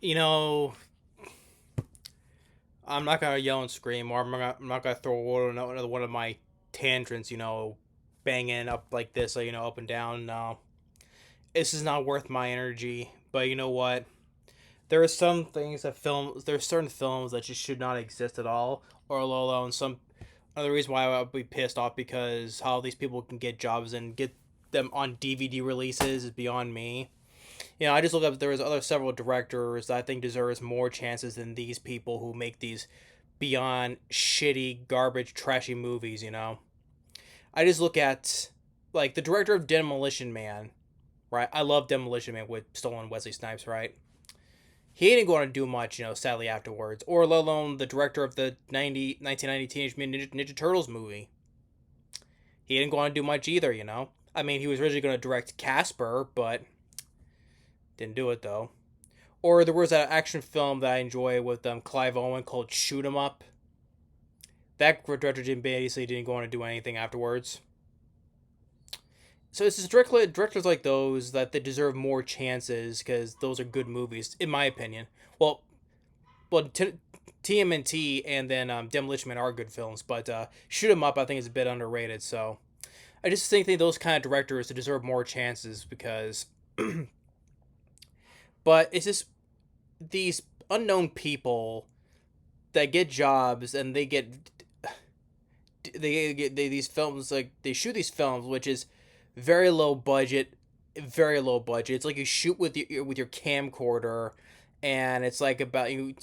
You know, I'm not gonna yell and scream, or I'm not gonna throw another one of my tantrums. Banging up like this, up and down. No, this is not worth my energy. But you know what? There are some things that films. There are certain films that just should not exist at all, or let alone some. Another reason why I would be pissed off because how these people can get jobs and get them on DVD releases is beyond me. I just look up. There was other several directors that I think deserves more chances than these people who make these beyond shitty, garbage, trashy movies. I just look at like the director of Demolition Man, right? I love Demolition Man with stolen Wesley Snipes, right? He didn't go on to do much, sadly afterwards, or let alone the director of the 1990 Teenage Mutant Ninja Turtles movie. He didn't go on to do much either. I mean, he was originally going to direct Casper, but didn't do it though. Or there was an action film that I enjoy with Clive Owen called Shoot 'Em Up. That director basically didn't go on to do anything afterwards. So it's just directors like those that they deserve more chances because those are good movies, in my opinion. Well, TMNT and then Demolition Man are good films, but Shoot 'Em Up I think is a bit underrated. So I just think those kind of directors deserve more chances because, but it's just these unknown people that get jobs and these films, like they shoot these films which is very low budget, very low budget. It's like you shoot with your camcorder, and it's like about you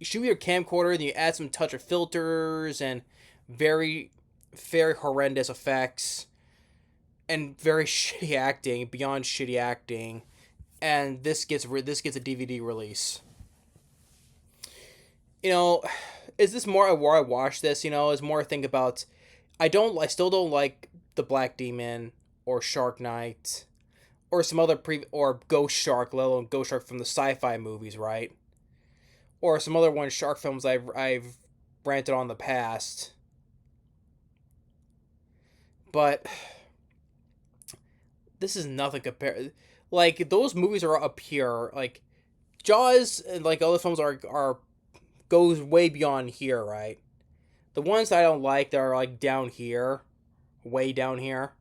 shoot with your camcorder and you add some touch of filters and very very horrendous effects and very shitty acting, beyond shitty acting, and this gets a DVD release. you know, is this more where I watch this? Is more think about. I still don't like the Black Demon or Shark Night or some other or Ghost Shark, let alone Ghost Shark from the sci-fi movies, right? Or some other one shark films I've ranted on in the past. But this is nothing compared. Like those movies are up here. Like Jaws and like other films are goes way beyond here, right? The ones that I don't like that are like down here, way down here.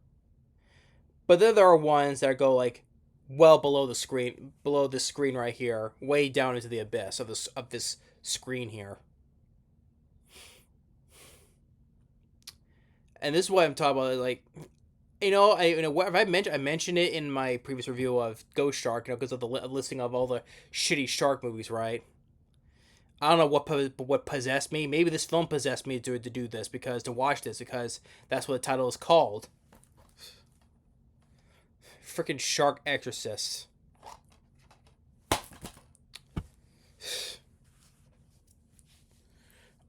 But then there are ones that go like well below the screen right here, way down into the abyss of this screen here. And this is what I'm talking about. Like, what I mentioned it in my previous review of Ghost Shark, because of the listing of all the shitty shark movies, right? I don't know what possessed me. Maybe this film possessed me to do this to watch this because that's what the title is called. Freaking Shark Exorcist. I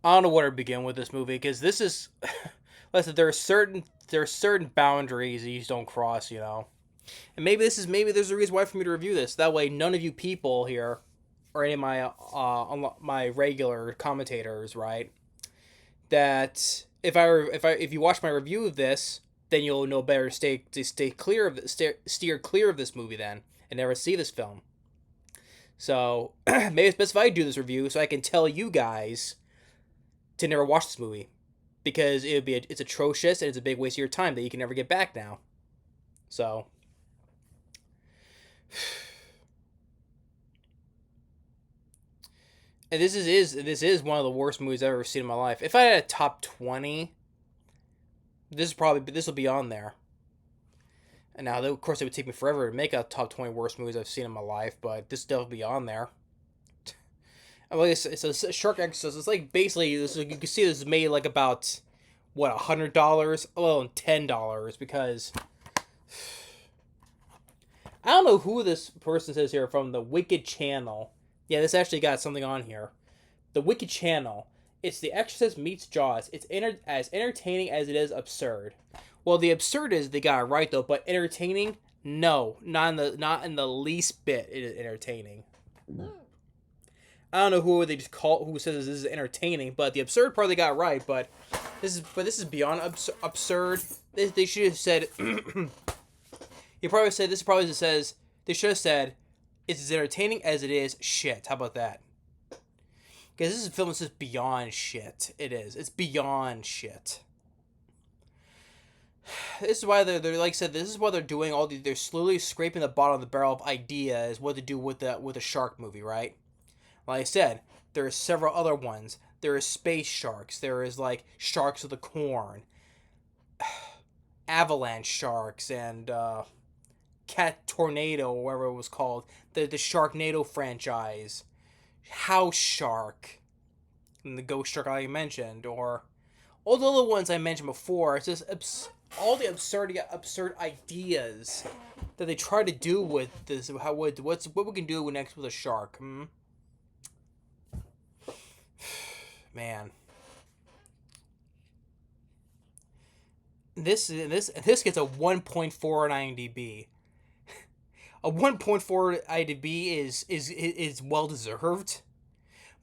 don't know where to begin with this movie because this is. Listen, there are certain boundaries that you just don't cross, And maybe there's a reason why for me to review this. That way, none of you people here, or any of my regular commentators, right? That if you watch my review of this, then you'll know better to stay clear of steer clear of this movie then and never see this film. So maybe it's best if I do this review so I can tell you guys to never watch this movie because it's atrocious and it's a big waste of your time that you can never get back now. So and this is one of the worst movies I've ever seen in my life. If I had a top 20, this will be on there. And now, of course, it would take me forever to make a top 20 worst movies I've seen in my life, but this will be on there. And like it's a Shark Exorcist. It's like basically this. You can see this is made like about what $100, alone $10 because I don't know who this person says here from the Wicked Channel. Yeah, this actually got something on here. The Wicked Channel. It's The Exorcist meets Jaws. It's as entertaining as it is absurd. Well, the absurd is they got it right though, but entertaining, no, not in the least bit. It is entertaining. I don't know who says this is entertaining, but the absurd part they got right. But this is beyond absurd. They should have said. You probably said this. Probably says they should have said It's as entertaining as it is shit. How about that? Because this is a film that's just beyond shit. It is. It's beyond shit. This is why they're like I said. This is why they're doing all the. They're slowly scraping the bottom of the barrel of ideas what to do with the shark movie, right? Like I said, there are several other ones. There is space sharks. There is like sharks of the corn, avalanche sharks, and cat tornado, or whatever it was called. The Sharknado franchise, house shark, and the ghost shark I mentioned, or all the other ones I mentioned before. It's just all the absurd ideas that they try to do with this. What we can do next with a shark? Man, this gets a 1.4 on IMDb. A 1.4 IMDb is well deserved,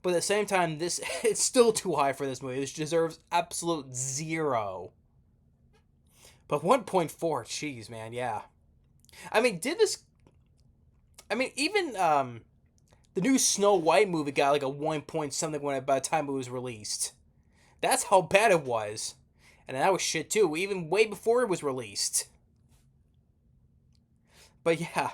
but at the same time, this it's still too high for this movie. This deserves absolute zero. But 1.4, jeez, man, yeah. I mean, did this? I mean, even the new Snow White movie got like a 1 point something when by the time it was released. That's how bad it was, and that was shit too. Even way before it was released. But yeah,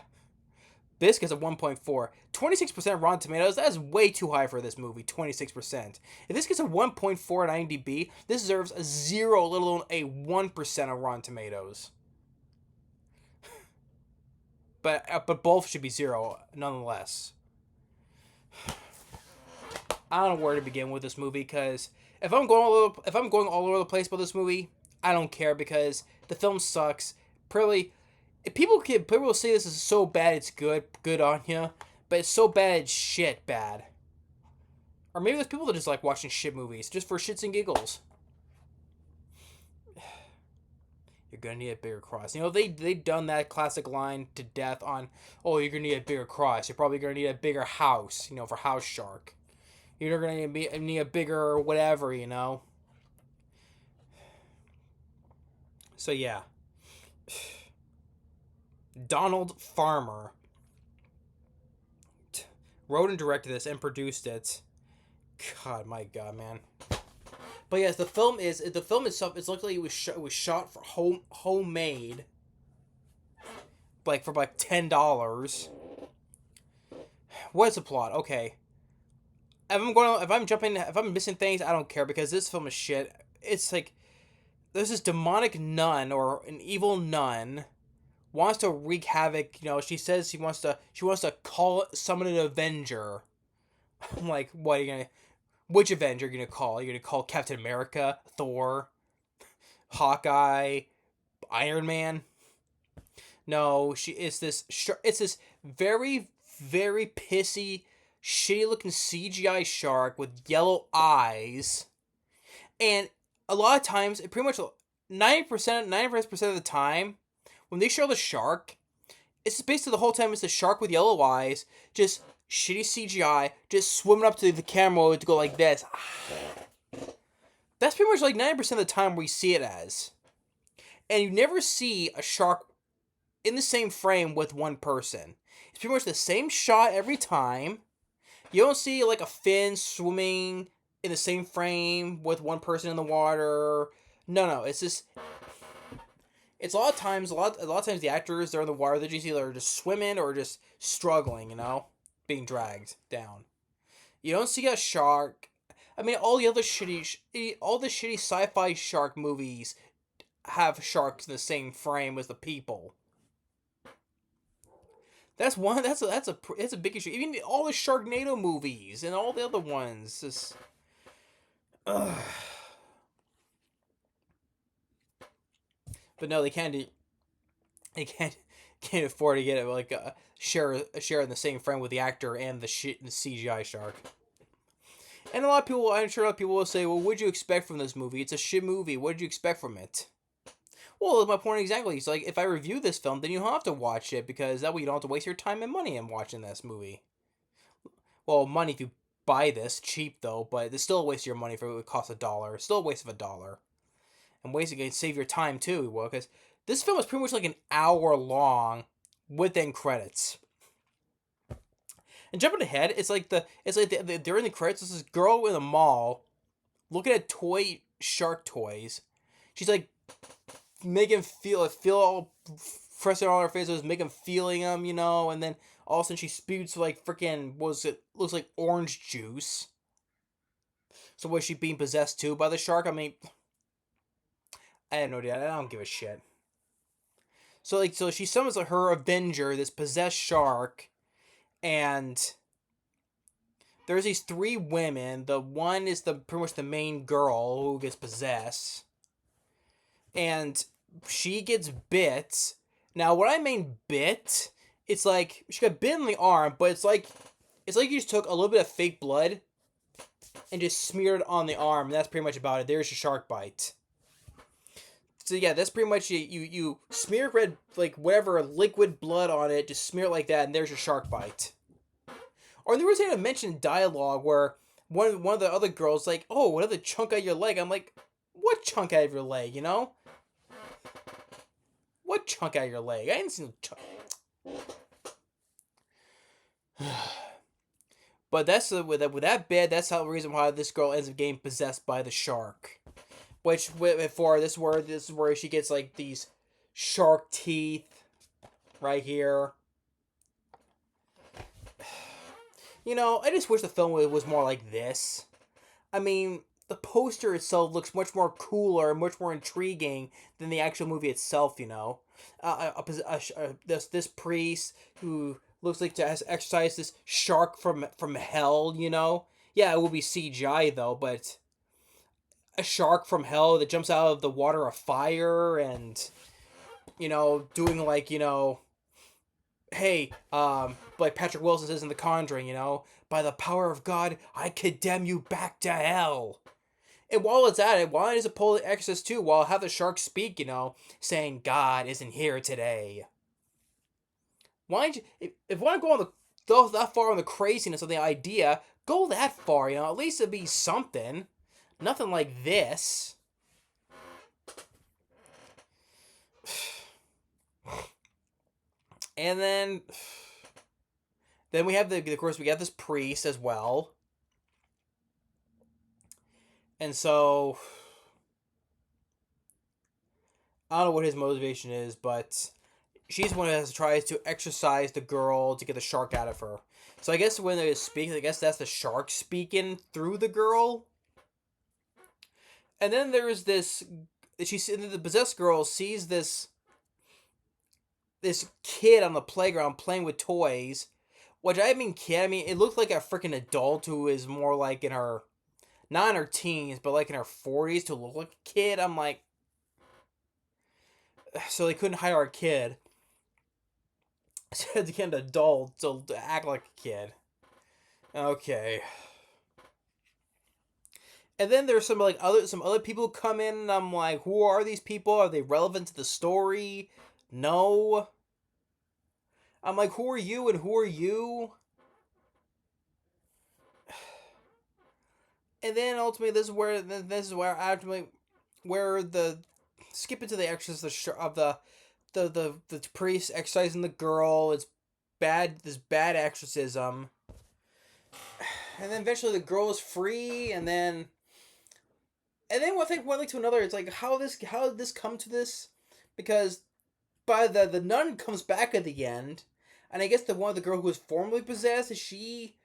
this gets a 1.4. 26% Rotten Tomatoes, that's way too high for this movie, 26%. If this gets a 1.4 on IMDb, this deserves a 0, let alone a 1% on Rotten Tomatoes. But both should be 0, nonetheless. I don't know where to begin with this movie, because if I'm going all over the place about this movie, I don't care, because the film sucks. Probably, if people will say this is so bad it's good on you, but it's so bad it's shit bad. Or maybe there's people that just like watching shit movies just for shits and giggles. You're gonna need a bigger cross. You know, they've done that classic line to death on, oh, you're gonna need a bigger cross. You're probably gonna need a bigger house, you know, for house shark. You're gonna need a bigger whatever, you know. So yeah, Donald Farmer wrote and directed this and produced it. God, my God, man. But yes, the film itself. It's luckily it was shot for homemade, like for like $10. What is the plot? Okay, if I'm missing things, I don't care, because this film is shit. It's like there's this demonic nun, or an evil nun, wants to wreak havoc. You know, she says she wants to summon an Avenger. I'm like, what are you gonna? Which Avenger are you gonna call? Are you gonna call Captain America, Thor, Hawkeye, Iron Man? No, it's this very very pissy, shitty looking CGI shark with yellow eyes, and a lot of times, pretty much 95% of the time, when they show the shark, it's basically the whole time it's the shark with yellow eyes, just shitty CGI, just swimming up to the camera to go like this. That's pretty much like 90% of the time we see it as. And you never see a shark in the same frame with one person. It's pretty much the same shot every time. You don't see like a fin swimming in the same frame with one person in the water. No, it's just. It's a lot of times the actors, they're in the water, they're just either just swimming or just struggling, you know, being dragged down. You don't see a shark. I mean, all the shitty sci-fi shark movies have sharks in the same frame as the people. That's a big issue. Even all the Sharknado movies and all the other ones, just. Ugh. But no, they can't afford to get it like share in the same frame with the actor and the CGI shark. And I'm sure a lot of people will say, well, what'd you expect from this movie? It's a shit movie. What did you expect from it? Well, that's my point exactly. It's like, if I review this film, then you don't have to watch it, because that way you don't have to waste your time and money in watching this movie. Well, money if you buy this cheap though, but it's still a waste of your money if it would cost $1. It's still a waste of $1. And ways to save your time too, well, because this film is pretty much like an hour long with end credits. And jumping ahead, they're in the credits. This girl in a mall looking at toy shark toys. She's like making him feel all pressing on her face. It was making him feeling them, and then all of a sudden she spewed like freaking was it looks like orange juice. So was she being possessed too by the shark? I mean, I had no idea. I don't give a shit. So she summons her Avenger, this possessed shark, and there's these three women. The one is the pretty much the main girl who gets possessed, and she gets bit. Now, what I mean bit, it's like she got bit in the arm, but it's like you just took a little bit of fake blood and just smeared it on the arm, and that's pretty much about it. There's your shark bite. So yeah, that's pretty much you smear red like whatever liquid blood on it, just smear it like that, and there's your shark bite. Or there was a mentioned dialogue where one of the other girls like, "Oh, what other chunk out of your leg?" I'm like, "What chunk out of your leg? You know? What chunk out of your leg? I ain't seen no chunk." But that's with that bed. That's how the reason why this girl ends up getting possessed by the shark. Which for this is where she gets like these shark teeth right here. I just wish the film was more like this. I mean, the poster itself looks much more cooler, much more intriguing than the actual movie itself. This priest who looks like to has exercised this shark from hell. Yeah, it will be CGI though, but a shark from hell that jumps out of the water of fire and doing like hey, like Patrick Wilson says in The Conjuring, by the power of God, I condemn you back to hell. And while it's at it, why does it pull the Exorcist too? While have the shark speak, saying God isn't here today. Why don't you, if you want to go that far on the craziness of the idea, go that far, at least it'd be something. Nothing like this. And then we have of course we got this priest as well. And so I don't know what his motivation is, but she's the one who tries to exorcise the girl to get the shark out of her. So I guess when they speak, I guess that's the shark speaking through the girl. And then there's this. The possessed girl sees this kid on the playground playing with toys, which I mean kid. I mean it looked like a freaking adult who is more like in her, not in her teens, but like in her 40s to look like a kid. I'm like, so they couldn't hire a kid. So they had to get an adult to act like a kid. Okay. And then there's some other people come in, and I'm like, who are these people? Are they relevant to the story? No. I'm like, who are you and who are you? And then ultimately, this is where ultimately where the skip into the exorcist of the priest exercising the girl. It's bad. This bad exorcism. And then eventually the girl is free, and then one thing one to another. It's like how did this come to this? Because by the nun comes back at the end, and I guess the one of the girl who was formerly possessed is she,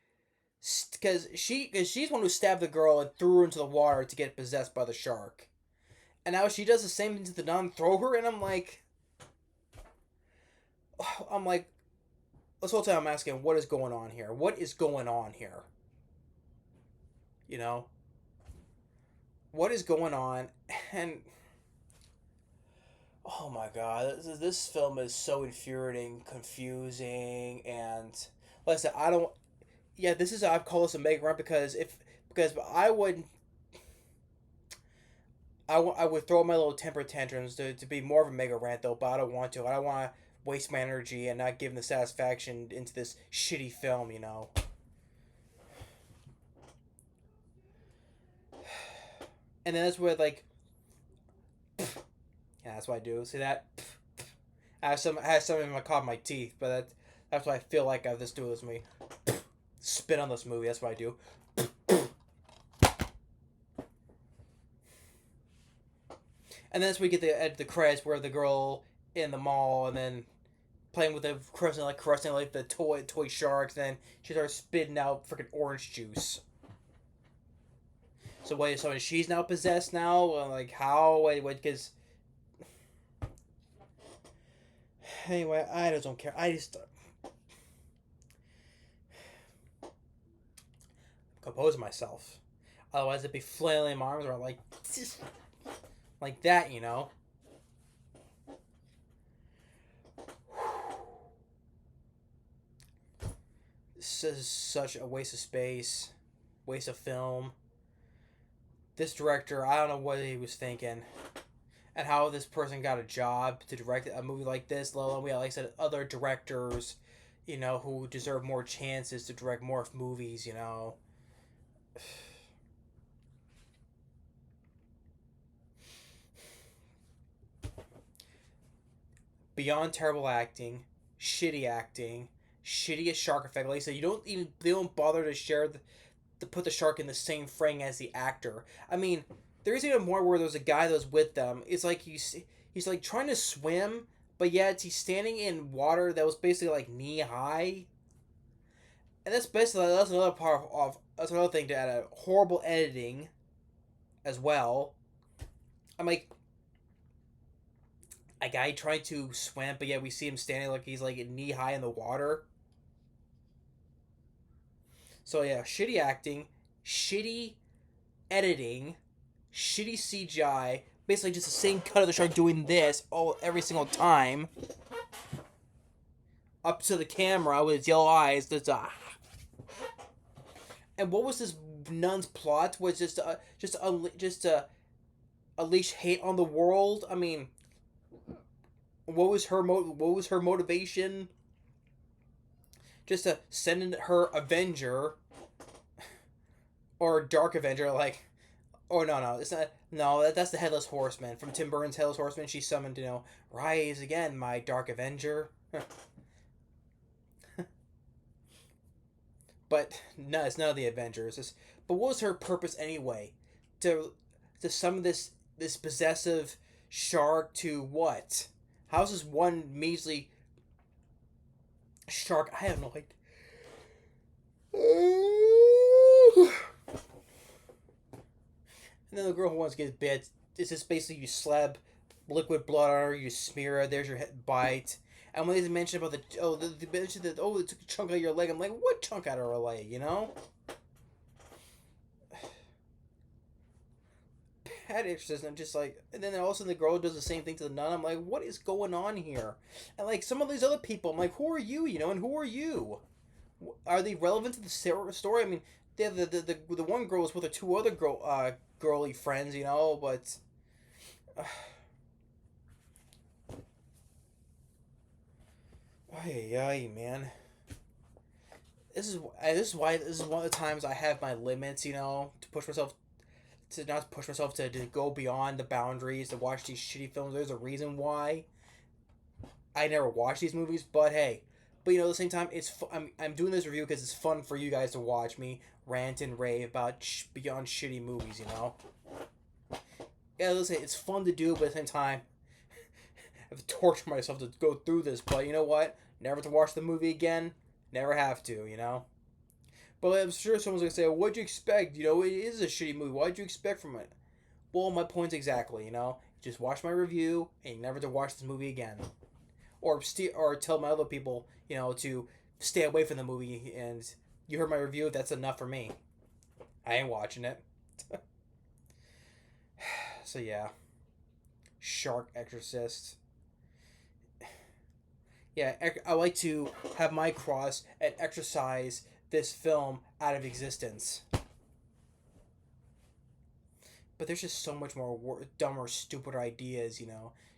because she's the one who stabbed the girl and threw her into the water to get possessed by the shark, and now she does the same thing to the nun, throw her, and I'm like, this whole time I'm asking, what is going on here? What is going on here? What is going on? And oh my god, this film is so infuriating, confusing, and like I said, I don't. Yeah, this is I call this a mega run because I would throw my little temper tantrums to be more of a mega rant though, but I don't want to. I don't want to waste my energy and not give them the satisfaction into this shitty film. And then that's where like, yeah, that's what I do. See that? I have some in my caught my teeth, but that's what I feel like this do with me. spit on this movie. That's what I do. And then that's where we get the credits where the girl in the mall and then playing with the caressing like the toy sharks. And then she starts spitting out freaking orange juice. So wait, so she's now possessed now? Like how? Wait, because anyway, I just don't care. I just compose myself. Otherwise, it'd be flailing my arms around like that, you know. This is such a waste of space, waste of film. This director, I don't know what he was thinking, and how this person got a job to direct a movie like this. Let alone we have, like I said, other directors, you know, who deserve more chances to direct more movies, you know. Beyond terrible acting, shittiest shark effect. Like I said, they don't bother to share to put the shark in the same frame as the actor. I mean, there's even more where there's a guy that was with them. It's like he's like trying to swim, but yet he's standing in water that was basically like knee high. And that's another part of that's another thing to add a horrible editing as well. I'm like a guy trying to swim, but yet we see him standing like he's like knee high in the water. So yeah, shitty acting, shitty editing, shitty CGI. Basically, just the same cut of the shark doing this all every single time. Up to the camera with his yellow eyes. And what was this nun's plot? Was just to unleash hate on the world? I mean, what was her motivation? Just to send in her Avenger or Dark Avenger, like, oh no, it's not. No, that's the Headless Horseman from Tim Burton's Headless Horseman. She summoned, rise again, my Dark Avenger. But no, it's none of the Avengers. But what was her purpose anyway? To summon this possessive shark to what? How's this one measly shark? I have no idea. And then the girl who wants to get bit, it's just basically you slab liquid blood on her, you smear her, there's your bite. And when they mention about they mentioned that, it took a chunk out of your leg, I'm like, what chunk out of her leg, you know? Bad exorcism, just like, and then all of a sudden the girl does the same thing to the nun. I'm like, what is going on here? And like some of these other people, I'm like, who are you, and who are you? Are they relevant to the story? I mean, the one girl was with her two other girly friends, but ay, man. This is one of the times I have my limits, to push myself to not push myself to go beyond the boundaries to watch these shitty films. There's a reason why I never watch these movies, but hey. But at the same time, I'm doing this review because it's fun for you guys to watch me rant and rave about beyond shitty movies. Yeah, let's say it's fun to do, but at the same time, I have to torture myself to go through this. But you know what? Never to watch the movie again. Never have to. But I'm sure someone's gonna say, "What'd you expect? It is a shitty movie. What'd you expect from it?" Well, my point's exactly. Just watch my review and never to watch this movie again, or tell my other people, to stay away from the movie. And you heard my review. That's enough for me. I ain't watching it. So yeah, Shark Exorcist. Yeah, I like to have my cross and exorcise this film out of existence. But there's just so much more dumber, stupider ideas,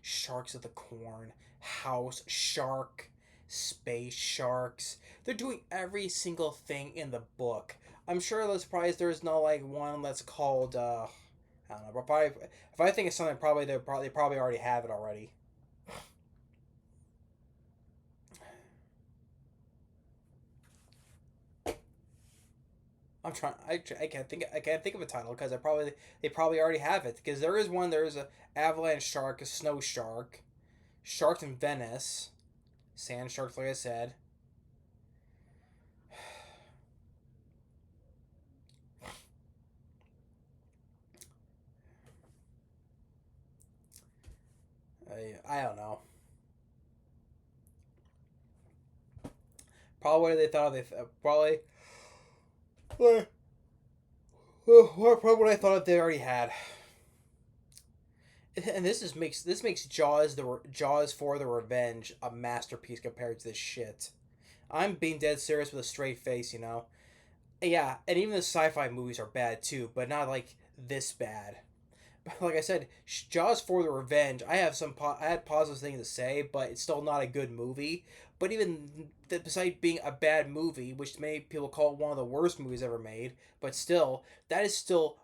Sharks of the Corn, house shark, space sharks. They're doing every single thing in the book. I'm sure they're surprised there's no, one that's called, I don't know, but probably, if I think of something, they probably already have it already. I'm trying. I can't think of a title because they probably already have it. Because there is one. There is a avalanche shark, a snow shark, sharks in Venice, sand sharks. Like I said, I don't know. Probably what they thought they probably probably what I thought they already had. And this makes Jaws for the Revenge a masterpiece compared to this shit. I'm being dead serious with a straight face, you know. Yeah, and even the sci-fi movies are bad too, but not like this bad. But like I said, Jaws for the Revenge. I had positive things to say, but it's still not a good movie. But even besides being a bad movie, which many people call it one of the worst movies ever made, but still, that is still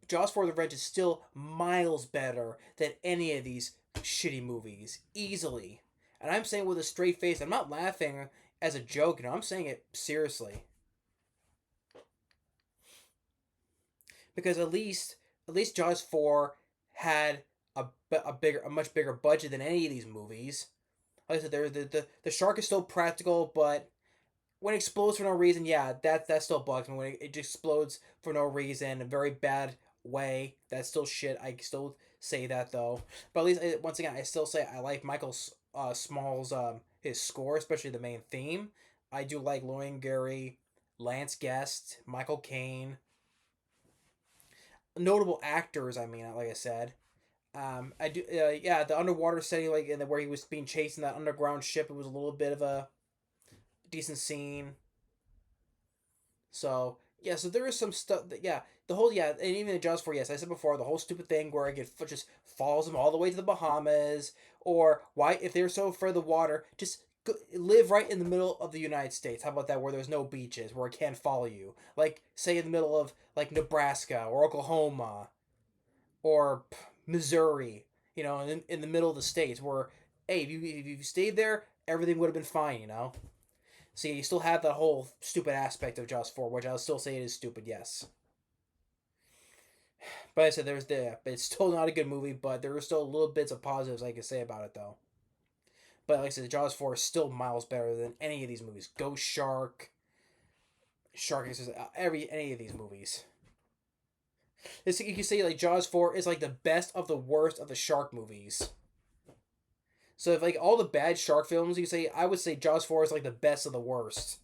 Jaws for the Revenge is still miles better than any of these shitty movies, easily. And I'm saying with a straight face. I'm not laughing as a joke. You know, I'm saying it seriously because at least Jaws 4 had a much bigger budget than any of these movies. Like I said, the shark is still practical, but when it explodes for no reason, yeah, that still bugs me. When it just explodes for no reason, a very bad way, that's still shit. I still say that though. But at least once again, I still say I like Michael Small's his score, especially the main theme. I do like Lauren Gary, Lance Guest, Michael Caine, notable actors. I mean, like I said, I do. Yeah, the underwater setting, like in the, where he was being chased in that underground ship, it was a little bit of a decent scene. So yeah, so there is some stuff that yeah, the whole yeah, and even in Jaws 4, yes, I said before the whole stupid thing where it just follows them all the way to the Bahamas, or why if they're so afraid of the water, just live right in the middle of the United States. How about that? Where there's no beaches, where it can't follow you, like say in the middle of like Nebraska or Oklahoma or Missouri, you know, in the middle of the states where hey, if you stayed there, everything would have been fine, you know. So yeah, you still have that whole stupid aspect of Jaws 4, which I'll still say it is stupid, yes. But I said there's the but it's still not a good movie, but there are still little bits of positives I can say about it though. But like I said, Jaws 4 is still miles better than any of these movies. Ghost Shark, Shark Exorcist, any of these movies. You can say like Jaws 4 is like the best of the worst of the shark movies. So if like all the bad shark films, you say I would say Jaws 4 is like the best of the worst.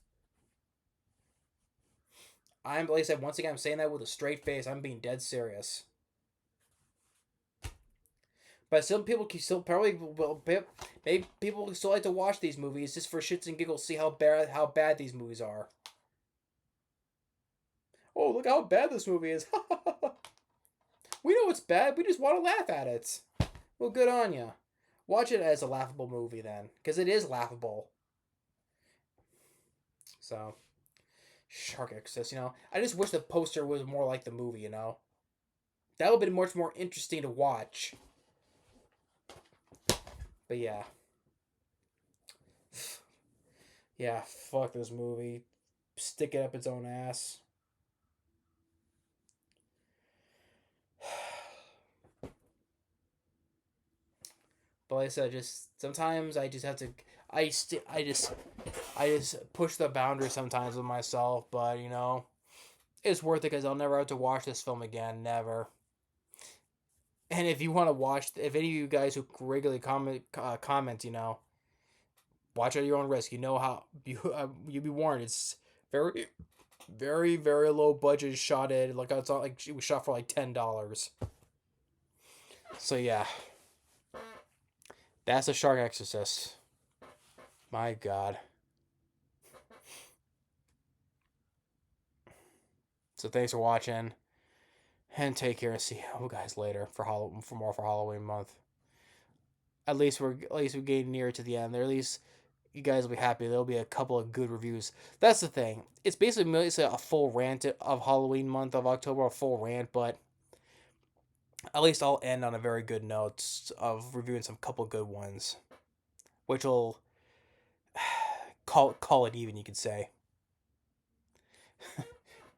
I'm like I said once again I'm saying that with a straight face. I'm being dead serious. But some people can still probably will maybe people still like to watch these movies just for shits and giggles, see how bad these movies are. Oh, look how bad this movie is. We know it's bad. We just want to laugh at it. Well, good on you. Watch it as a laughable movie then, because it is laughable. So, Shark Exorcist, you know, I just wish the poster was more like the movie, you know. That would have been much more interesting to watch. But yeah. Yeah, fuck this movie. Stick it up its own ass. But like I said, just sometimes I just have to. I just push the boundary sometimes with myself. But you know, it's worth it because I'll never have to watch this film again. Never. And if you want to watch, if any of you guys who regularly comment, you know, watch at your own risk. You know how you be warned. It's very, very low budget. Shot it like it's all like it was shot for like $10. So yeah, that's a Shark Exorcist. My God. So thanks for watching, and take care. And see you guys later for more for Halloween month. At least we're getting near to the end. There, at least you guys will be happy. There'll be a couple of good reviews. That's the thing. It's basically a full rant of Halloween month of October, a full rant, but at least I'll end on a very good note of reviewing some couple good ones, which will call it even. You could say.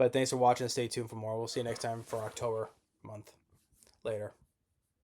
But thanks for watching. Stay tuned for more. We'll see you next time for October month. Later.